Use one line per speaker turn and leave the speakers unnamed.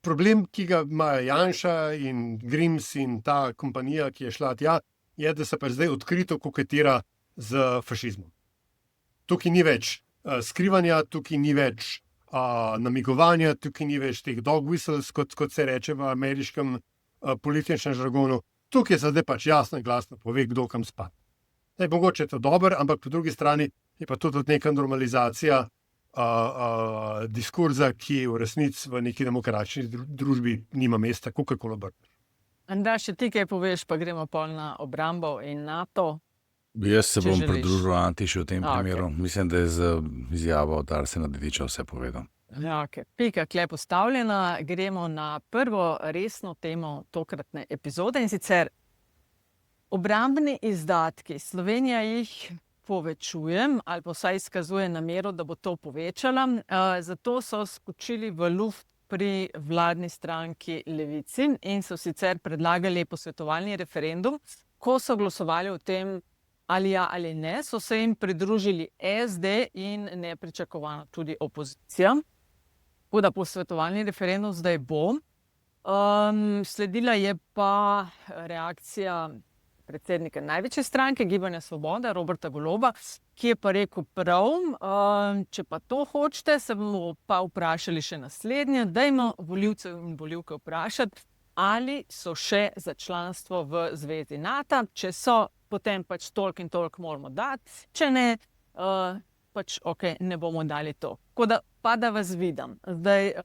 problem, ki ga imajo Janša in Grims in ta kompanija, ki je šla tja, je, da se pa zdaj odkrito koketira z fašizmom. Tukaj ni več skrivanja, tukaj ni več namigovanja, tukaj ni več teh dog whistles, kot se reče v ameriškem političnem žargonu. Tukaj se zdaj pač jasno in glasno pove, kdo kam spada. Mogoče je to dobro, ampak po drugi strani je pa to tudi neka normalizacija diskurza, ki v resnici v neki demokratični družbi nima mesta, kakorkoli obrneš.
Andraž, če ti kaj poveš, pa gremo pol na obrambo in NATO.
Jaz se bom
želiš.
pridružil Antišu v tem
Okej.
primeru. Mislim, da je z izjavo od Arsena Dedića vse povedal.
Ja, okej. Pika kle postavljena. Gremo na prvo resno temo tokratne epizode, in sicer obrambni izdatki. Slovenija jih povečuje ali pa vsaj izkazuje namero, da bo to povečala. Zato so skočili v luft pri vladni stranki Levici in so sicer predlagali posvetovalni referendum. Ko so glasovali o tem, ali ja ali ne, so se jim pridružili SD in nepričakovano tudi opozicija. Tako da posvetovalni referendum zdaj bo. Sledila je pa reakcija predsednika največje stranke, Gibanja Svoboda, Roberta Goloba, ki je pa rekel prav, če pa to hočete, se bomo pa vprašali še naslednje. Dajmo volivcev in volivke vprašati, ali so še za članstvo v zvezi NATO. Če so, potem pač toliko in toliko moramo dati. Če ne, pač ne bomo dali to. Tako da pa da vas vidim. Zdaj,